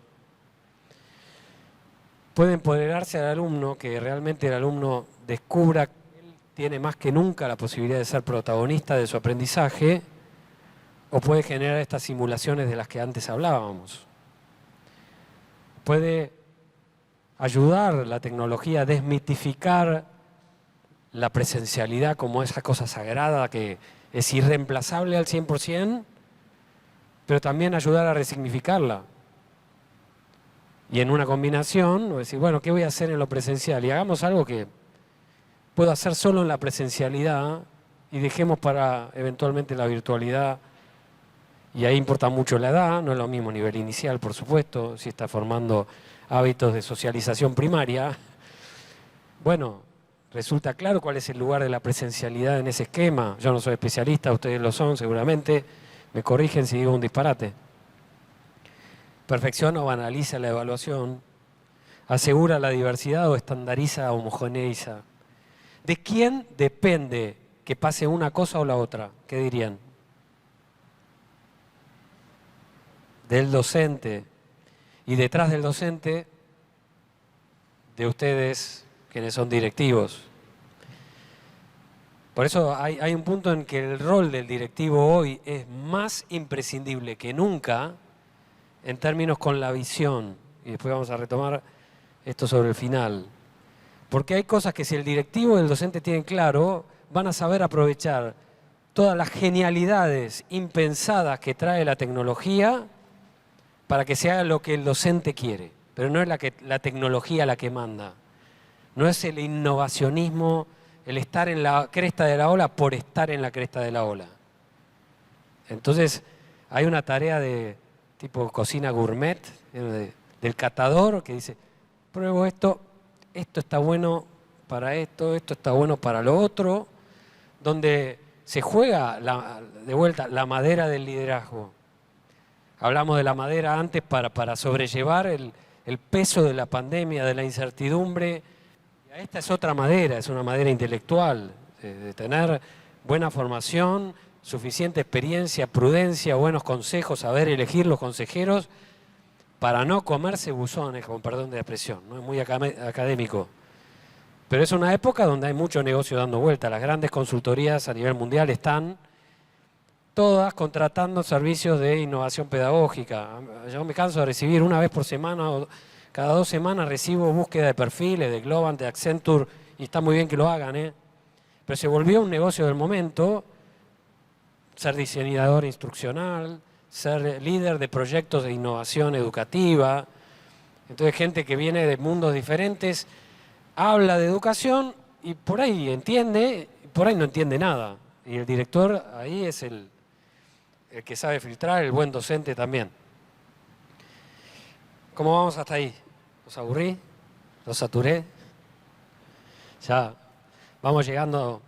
S2: Puede empoderarse al alumno, que realmente el alumno descubra que él tiene más que nunca la posibilidad de ser protagonista de su aprendizaje, o puede generar estas simulaciones de las que antes hablábamos. Puede ayudar la tecnología a desmitificar la presencialidad como esa cosa sagrada que es irreemplazable al 100%, pero también ayudar a resignificarla. Y en una combinación, decir, bueno, ¿qué voy a hacer en lo presencial? Y hagamos algo que puedo hacer solo en la presencialidad y dejemos para eventualmente la virtualidad. Y ahí importa mucho la edad, no es lo mismo nivel inicial, por supuesto, si está formando hábitos de socialización primaria. Bueno, resulta claro cuál es el lugar de la presencialidad en ese esquema. Yo no soy especialista, ustedes lo son seguramente, me corrigen si digo un disparate. Perfecciona o banaliza la evaluación, asegura la diversidad o estandariza o homogeneiza. ¿De quién depende que pase una cosa o la otra? ¿Qué dirían? del docente y detrás del docente de ustedes, quienes son directivos. Por eso hay un punto en que el rol del directivo hoy es más imprescindible que nunca en términos con la visión. Y después vamos a retomar esto sobre el final. Porque hay cosas que si el directivo y el docente tienen claro, van a saber aprovechar todas las genialidades impensadas que trae la tecnología para que se haga lo que el docente quiere. Pero no es la tecnología la que manda. No es el innovacionismo, el estar en la cresta de la ola por estar en la cresta de la ola. Entonces, hay una tarea de tipo cocina gourmet, del catador que dice, pruebo esto, esto está bueno para esto está bueno para lo otro, donde se juega de vuelta la madera del liderazgo. Hablamos de la madera antes para sobrellevar el peso de la pandemia, de la incertidumbre. Esta es otra madera, es una madera intelectual, de tener buena formación, suficiente experiencia, prudencia, buenos consejos, saber elegir los consejeros para no comerse buzones, con perdón de la expresión, no es muy académico. Pero es una época donde hay mucho negocio dando vuelta. Las grandes consultorías a nivel mundial están todas contratando servicios de innovación pedagógica. Yo me canso de recibir una vez por semana o cada 2 semanas recibo búsqueda de perfiles de Globant, de Accenture, y está muy bien que lo hagan, pero se volvió un negocio del momento, ser diseñador instruccional, ser líder de proyectos de innovación educativa. Entonces gente que viene de mundos diferentes, habla de educación y por ahí entiende, y por ahí no entiende nada. Y el director ahí es el que sabe filtrar, el buen docente también. ¿Cómo vamos hasta ahí? ¿Los aburrí? ¿Los saturé? Ya vamos llegando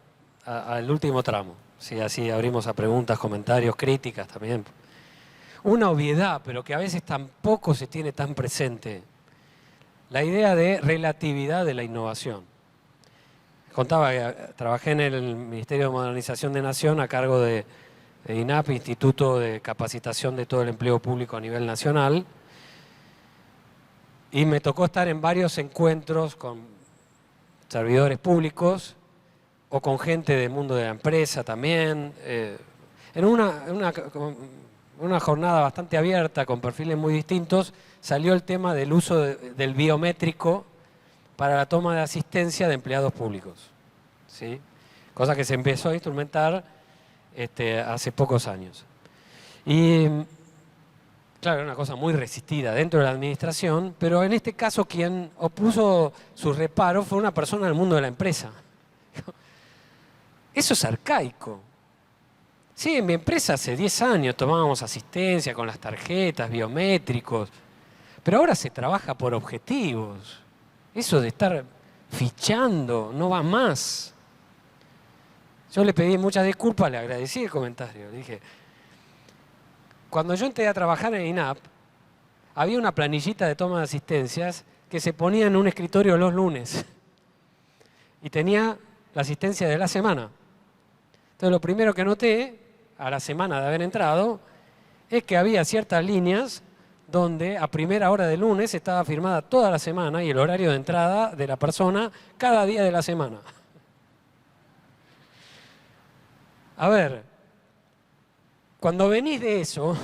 S2: al último tramo. Sí, así abrimos a preguntas, comentarios, críticas también. Una obviedad, pero que a veces tampoco se tiene tan presente. La idea de relatividad de la innovación. Contaba que trabajé en el Ministerio de Modernización de Nación a cargo de INAP, Instituto de Capacitación de todo el Empleo Público a nivel nacional. Y me tocó estar en varios encuentros con servidores públicos o con gente del mundo de la empresa también. En una jornada bastante abierta, con perfiles muy distintos, salió el tema del uso del biométrico para la toma de asistencia de empleados públicos, ¿sí? Cosa que se empezó a instrumentar hace pocos años. Y claro, era una cosa muy resistida dentro de la administración, pero en este caso quien opuso su reparo fue una persona del mundo de la empresa. Eso es arcaico. Sí, en mi empresa hace 10 años tomábamos asistencia con las tarjetas, biométricos, pero ahora se trabaja por objetivos. Eso de estar fichando no va más. Yo le pedí muchas disculpas, le agradecí el comentario. Le dije, cuando yo entré a trabajar en INAP, había una planillita de toma de asistencias que se ponía en un escritorio los lunes y tenía la asistencia de la semana. Entonces lo primero que noté, a la semana de haber entrado, es que había ciertas líneas donde a primera hora del lunes estaba firmada toda la semana y el horario de entrada de la persona cada día de la semana. A ver, cuando venís de eso,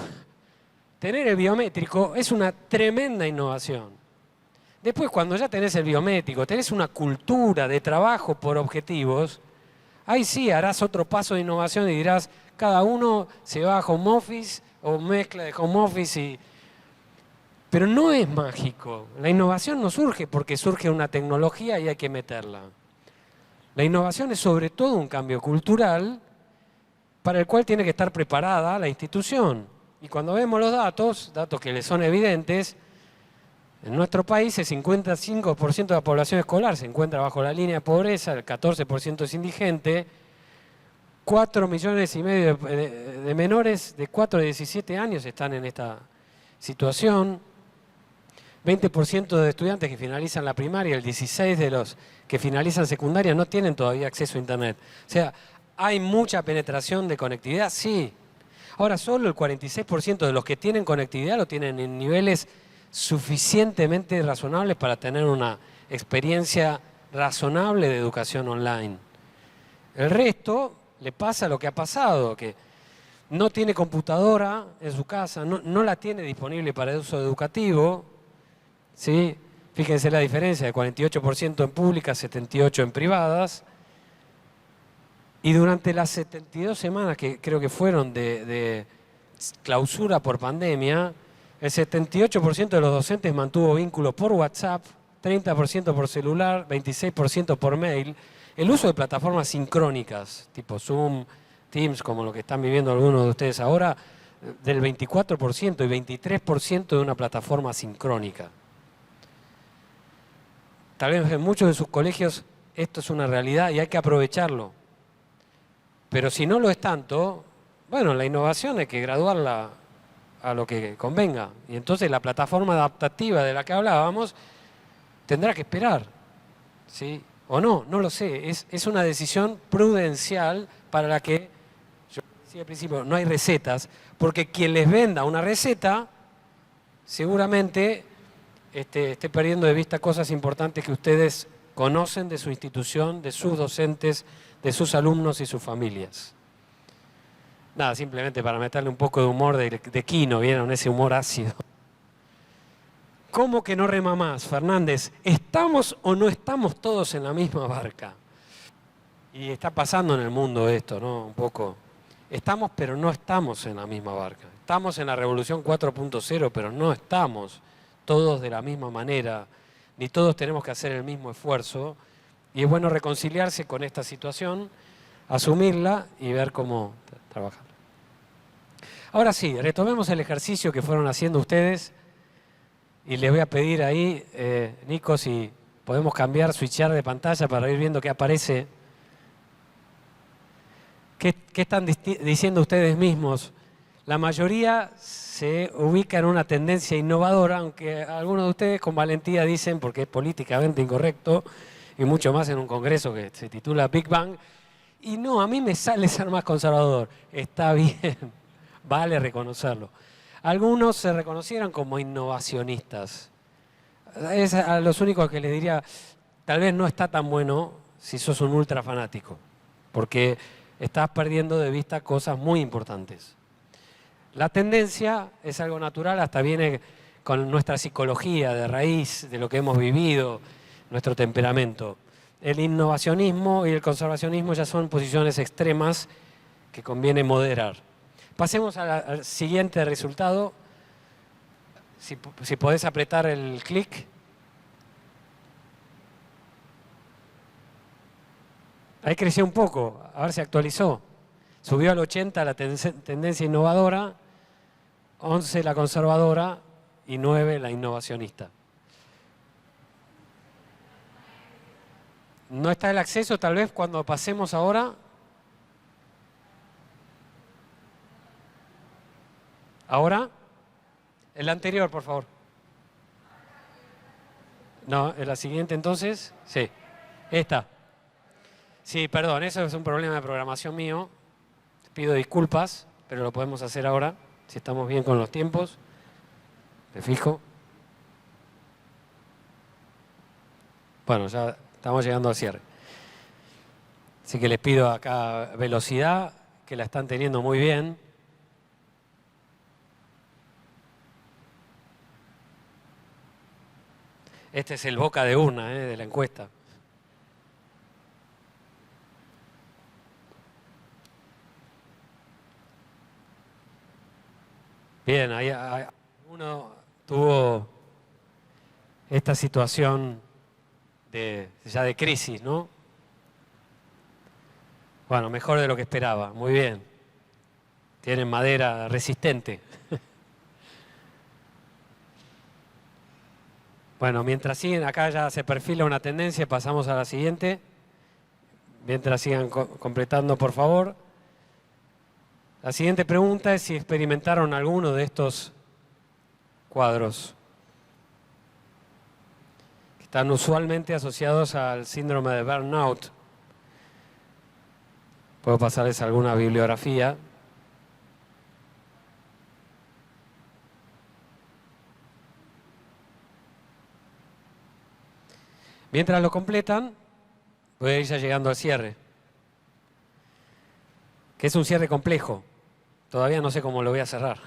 S2: tener el biométrico es una tremenda innovación. Después, cuando ya tenés el biométrico, tenés una cultura de trabajo por objetivos, ahí sí harás otro paso de innovación y dirás, cada uno se va a home office o mezcla de home office. Pero no es mágico. La innovación no surge porque surge una tecnología y hay que meterla. La innovación es sobre todo un cambio cultural para el cual tiene que estar preparada la institución. Y cuando vemos los datos que les son evidentes, en nuestro país el 55% de la población escolar se encuentra bajo la línea de pobreza, el 14% es indigente, 4,5 millones de menores de 4 a 17 años están en esta situación, 20% de estudiantes que finalizan la primaria, el 16% de los que finalizan secundaria no tienen todavía acceso a Internet. O sea, ¿hay mucha penetración de conectividad? Sí. Ahora, solo el 46% de los que tienen conectividad lo tienen en niveles suficientemente razonables para tener una experiencia razonable de educación online. El resto le pasa lo que ha pasado, que no tiene computadora en su casa, no la tiene disponible para uso educativo, ¿sí? Fíjense la diferencia, de 48% en públicas, 78% en privadas. Y durante las 72 semanas que creo que fueron de clausura por pandemia, el 78% de los docentes mantuvo vínculo por WhatsApp, 30% por celular, 26% por mail. El uso de plataformas sincrónicas, tipo Zoom, Teams, como lo que están viviendo algunos de ustedes ahora, del 24% y 23% de una plataforma sincrónica. Tal vez en muchos de sus colegios esto es una realidad y hay que aprovecharlo. Pero si no lo es tanto, bueno, la innovación hay que graduarla a lo que convenga. Y entonces la plataforma adaptativa de la que hablábamos tendrá que esperar, ¿sí? O no, no lo sé. Es una decisión prudencial para la que, yo decía al principio, no hay recetas, porque quien les venda una receta seguramente esté perdiendo de vista cosas importantes que ustedes conocen de su institución, de sus docentes, de sus alumnos y sus familias. Nada, simplemente para meterle un poco de humor de Quino, ¿vieron? Ese humor ácido. ¿Cómo que no rema más, Fernández? ¿Estamos o no estamos todos en la misma barca? Y está pasando en el mundo esto, ¿no? Un poco. Estamos, pero no estamos en la misma barca. Estamos en la revolución 4.0, pero no estamos todos de la misma manera, ni todos tenemos que hacer el mismo esfuerzo. Y es bueno reconciliarse con esta situación, asumirla y ver cómo trabajar. Ahora sí, retomemos el ejercicio que fueron haciendo ustedes y les voy a pedir ahí, Nico, si podemos cambiar, switchear de pantalla para ir viendo qué aparece. ¿Qué están diciendo ustedes mismos? La mayoría se ubica en una tendencia innovadora, aunque algunos de ustedes con valentía dicen, porque es políticamente incorrecto, y mucho más en un congreso que se titula Big Bang, y no, a mí me sale ser más conservador. Está bien, vale reconocerlo. Algunos se reconocieron como innovacionistas. Es a los únicos que les diría, tal vez no está tan bueno si sos un ultra fanático, porque estás perdiendo de vista cosas muy importantes. La tendencia es algo natural, hasta viene con nuestra psicología de raíz, de lo que hemos vivido, nuestro temperamento. El innovacionismo y el conservacionismo ya son posiciones extremas que conviene moderar. Pasemos al siguiente resultado. Si podés apretar el clic. Ahí creció un poco, a ver si actualizó. Subió al 80 la tendencia innovadora, 11 la conservadora y 9 la innovacionista. ¿No está el acceso tal vez cuando pasemos ahora? ¿Ahora? El anterior, por favor. No, ¿es la siguiente entonces? Sí. Esta. Sí, perdón, eso es un problema de programación mío. Pido disculpas, pero lo podemos hacer ahora, si estamos bien con los tiempos. Me fijo. Bueno, ya estamos llegando al cierre. Así que les pido acá velocidad, que la están teniendo muy bien. Este es el boca de urna de la encuesta. Bien, ahí uno tuvo esta situación ya de crisis, ¿no? Bueno, mejor de lo que esperaba, muy bien. Tienen madera resistente. Bueno, mientras siguen, acá ya se perfila una tendencia, pasamos a la siguiente. Mientras sigan completando, por favor. La siguiente pregunta es si experimentaron alguno de estos cuadros, que están usualmente asociados al síndrome de burnout. Puedo pasarles alguna bibliografía. Mientras lo completan, voy a ir ya llegando al cierre, que es un cierre complejo. Todavía no sé cómo lo voy a cerrar.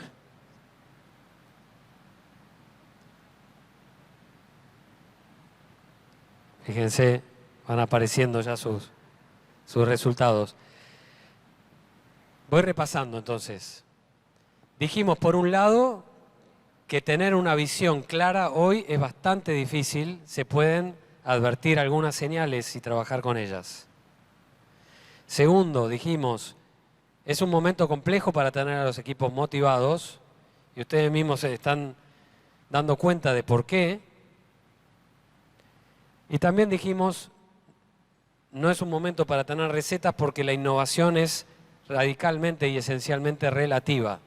S2: Fíjense, van apareciendo ya sus resultados. Voy repasando entonces. Dijimos, por un lado, que tener una visión clara hoy es bastante difícil. Se pueden advertir algunas señales y trabajar con ellas. Segundo, dijimos, es un momento complejo para tener a los equipos motivados y ustedes mismos se están dando cuenta de por qué. Y también dijimos, no es un momento para tener recetas porque la innovación es radicalmente y esencialmente relativa.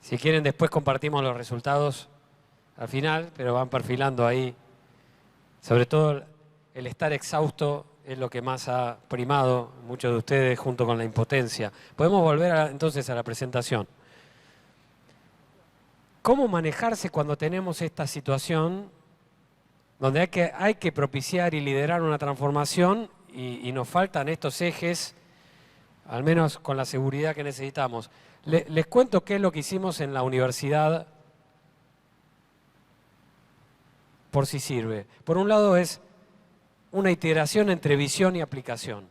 S2: Si quieren, después compartimos los resultados al final, pero van perfilando ahí. Sobre todo el estar exhausto es lo que más ha primado muchos de ustedes junto con la impotencia. Podemos volver entonces a la presentación. ¿Cómo manejarse cuando tenemos esta situación donde hay que propiciar y liderar una transformación y nos faltan estos ejes, al menos con la seguridad que necesitamos? Les cuento qué es lo que hicimos en la universidad, por si sirve. Por un lado es una iteración entre visión y aplicación.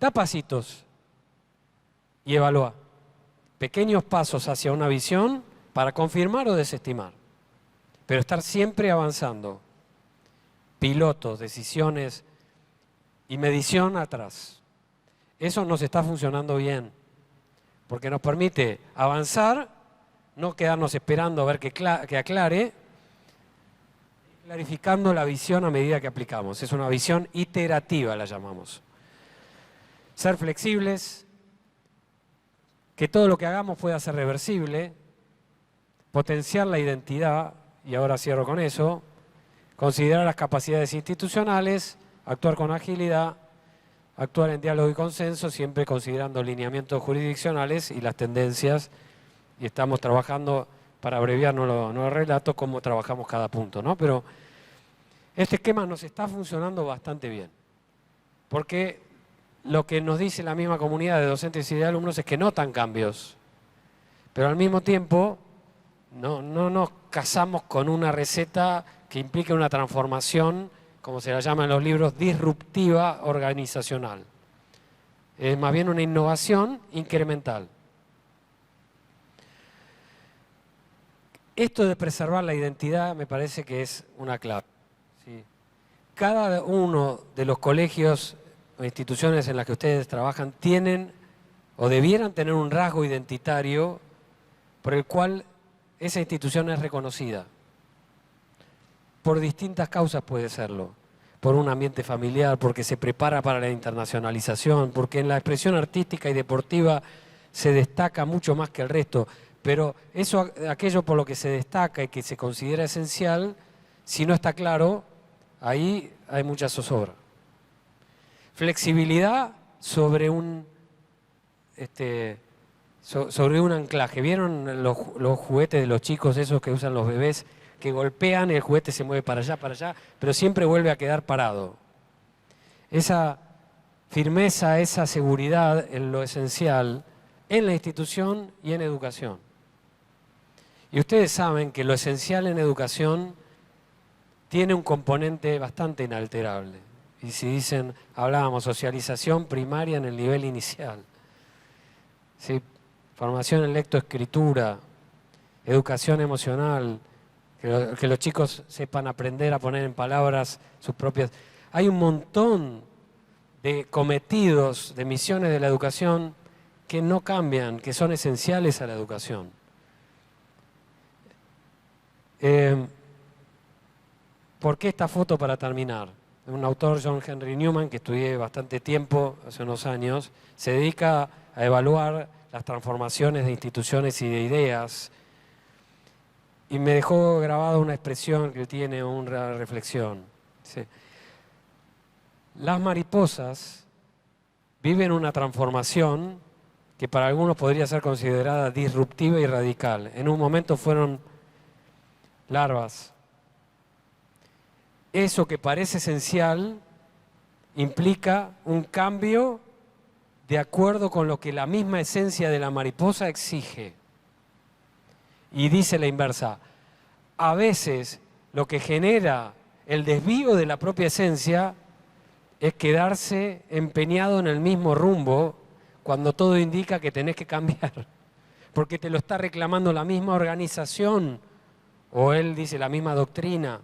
S2: Da pasitos y evalúa. Pequeños pasos hacia una visión para confirmar o desestimar. Pero estar siempre avanzando. Pilotos, decisiones y medición atrás. Eso nos está funcionando bien, porque nos permite avanzar, no quedarnos esperando a ver que aclare, clarificando la visión a medida que aplicamos. Es una visión iterativa, la llamamos. Ser flexibles, que todo lo que hagamos pueda ser reversible, potenciar la identidad, y ahora cierro con eso, considerar las capacidades institucionales, actuar con agilidad, actuar en diálogo y consenso, siempre considerando lineamientos jurisdiccionales y las tendencias, y estamos trabajando, para abreviar no relato, cómo trabajamos cada punto, ¿no? Pero este esquema nos está funcionando bastante bien, porque lo que nos dice la misma comunidad de docentes y de alumnos es que notan cambios, pero al mismo tiempo no nos casamos con una receta que implique una transformación, como se la llama en los libros, disruptiva organizacional. Es más bien una innovación incremental. Esto de preservar la identidad me parece que es una clave. ¿Sí? Cada uno de los colegios o instituciones en las que ustedes trabajan tienen o debieran tener un rasgo identitario por el cual esa institución es reconocida. Por distintas causas puede serlo. Por un ambiente familiar, porque se prepara para la internacionalización, porque en la expresión artística y deportiva se destaca mucho más que el resto. Pero eso, aquello por lo que se destaca y que se considera esencial, si no está claro, ahí hay mucha zozobra. Flexibilidad sobre un anclaje. ¿Vieron los juguetes de los chicos, esos que usan los bebés, que golpean y el juguete se mueve para allá, pero siempre vuelve a quedar parado? Esa firmeza, esa seguridad en lo esencial, en la institución y en educación. Y ustedes saben que lo esencial en educación tiene un componente bastante inalterable. Y si dicen, hablábamos, socialización primaria en el nivel inicial. ¿Sí? Formación en lectoescritura, educación emocional, que los chicos sepan aprender a poner en palabras sus propias. Hay un montón de cometidos, de misiones de la educación que no cambian, que son esenciales a la educación. ¿Por qué esta foto para terminar? Un autor, John Henry Newman, que estudié bastante tiempo, hace unos años, se dedica a evaluar las transformaciones de instituciones y de ideas. Y me dejó grabada una expresión que tiene una reflexión. Dice, las mariposas viven una transformación que para algunos podría ser considerada disruptiva y radical. En un momento fueron larvas eso que parece esencial implica un cambio de acuerdo con lo que la misma esencia de la mariposa exige. Y dice la inversa, a veces lo que genera el desvío de la propia esencia es quedarse empeñado en el mismo rumbo cuando todo indica que tenés que cambiar, porque te lo está reclamando la misma organización, o él dice la misma doctrina.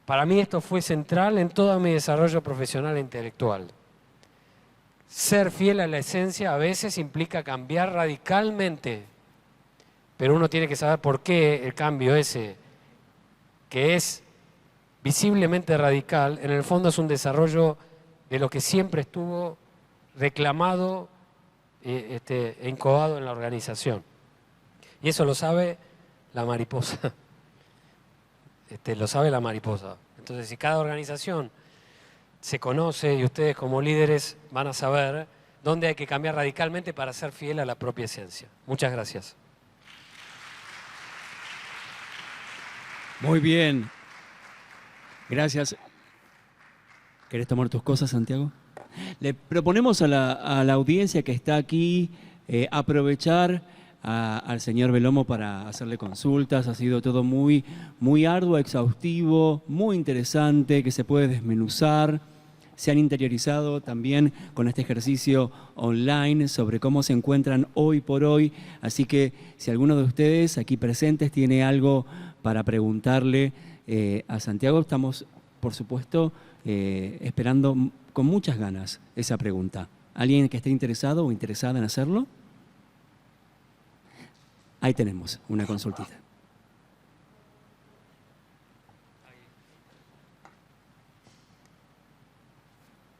S2: Para mí esto fue central en todo mi desarrollo profesional e intelectual. Ser fiel a la esencia a veces implica cambiar radicalmente, pero uno tiene que saber por qué el cambio ese, que es visiblemente radical, en el fondo es un desarrollo de lo que siempre estuvo reclamado e incubado en la organización. Y eso lo sabe la mariposa. Lo sabe la mariposa. Entonces, si cada organización se conoce y ustedes como líderes van a saber dónde hay que cambiar radicalmente para ser fiel a la propia esencia. Muchas gracias.
S1: Muy bien. Gracias. ¿Querés tomar tus cosas, Santiago? Le proponemos a la audiencia que está aquí aprovechar al señor Belomo para hacerle consultas. Ha sido todo muy, muy arduo, exhaustivo, muy interesante, que se puede desmenuzar. Se han interiorizado también con este ejercicio online sobre cómo se encuentran hoy por hoy. Así que si alguno de ustedes aquí presentes tiene algo para preguntarle a Santiago, estamos, por supuesto, esperando con muchas ganas esa pregunta. ¿Alguien que esté interesado o interesada en hacerlo? Ahí tenemos una consultita.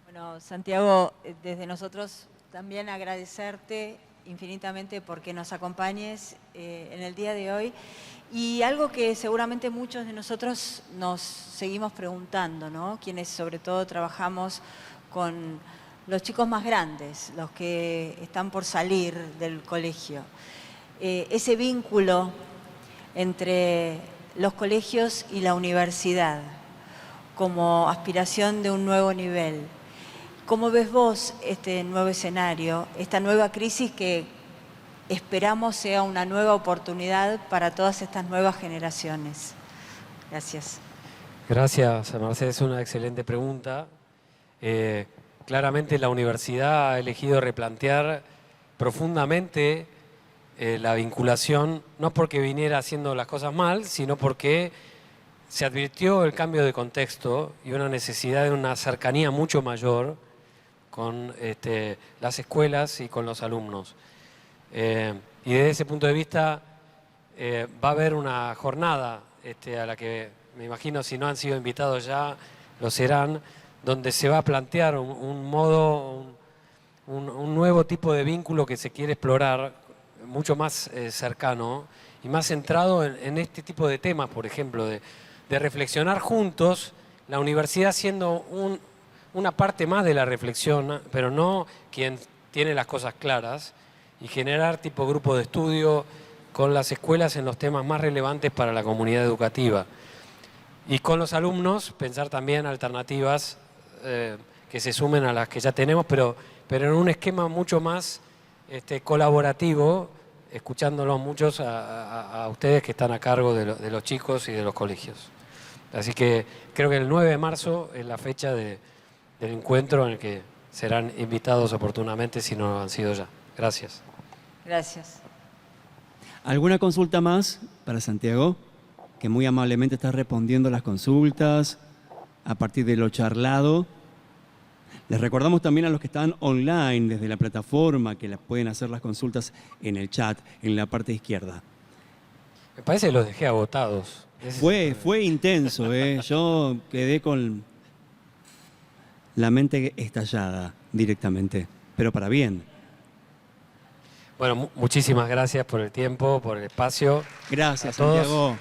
S3: Bueno, Santiago, desde nosotros también agradecerte infinitamente porque nos acompañes en el día de hoy. Y algo que seguramente muchos de nosotros nos seguimos preguntando, ¿no? Quienes sobre todo trabajamos con los chicos más grandes, los que están por salir del colegio. Ese vínculo entre los colegios y la universidad como aspiración de un nuevo nivel. ¿Cómo ves vos este nuevo escenario, esta nueva crisis que esperamos sea una nueva oportunidad para todas estas nuevas generaciones? Gracias.
S2: Gracias, Mercedes. Es una excelente pregunta. Claramente la universidad ha elegido replantear profundamente la vinculación, no porque viniera haciendo las cosas mal, sino porque se advirtió el cambio de contexto y una necesidad de una cercanía mucho mayor con las escuelas y con los alumnos. Y desde ese punto de vista va a haber una jornada a la que me imagino, si no han sido invitados ya, lo serán, donde se va a plantear un nuevo tipo de vínculo que se quiere explorar, mucho más cercano y más centrado en este tipo de temas, por ejemplo, de reflexionar juntos, la universidad siendo una parte más de la reflexión, pero no quien tiene las cosas claras, y generar tipo grupo de estudio con las escuelas en los temas más relevantes para la comunidad educativa. Y con los alumnos pensar también alternativas que se sumen a las que ya tenemos, pero en un esquema mucho más colaborativo, escuchándolos muchos a ustedes que están a cargo de los chicos y de los colegios. Así que creo que el 9 de marzo es la fecha del encuentro en el que serán invitados oportunamente si no lo han sido ya. Gracias.
S3: Gracias.
S1: ¿Alguna consulta más para Santiago? Que muy amablemente está respondiendo las consultas a partir de lo charlado. Les recordamos también a los que están online desde la plataforma que pueden hacer las consultas en el chat, en la parte izquierda.
S2: Me parece que los dejé agotados.
S1: Fue intenso, yo quedé con la mente estallada directamente, pero para bien.
S2: Bueno, muchísimas gracias por el tiempo, por el espacio.
S1: Gracias,
S2: a todos.
S1: Santiago.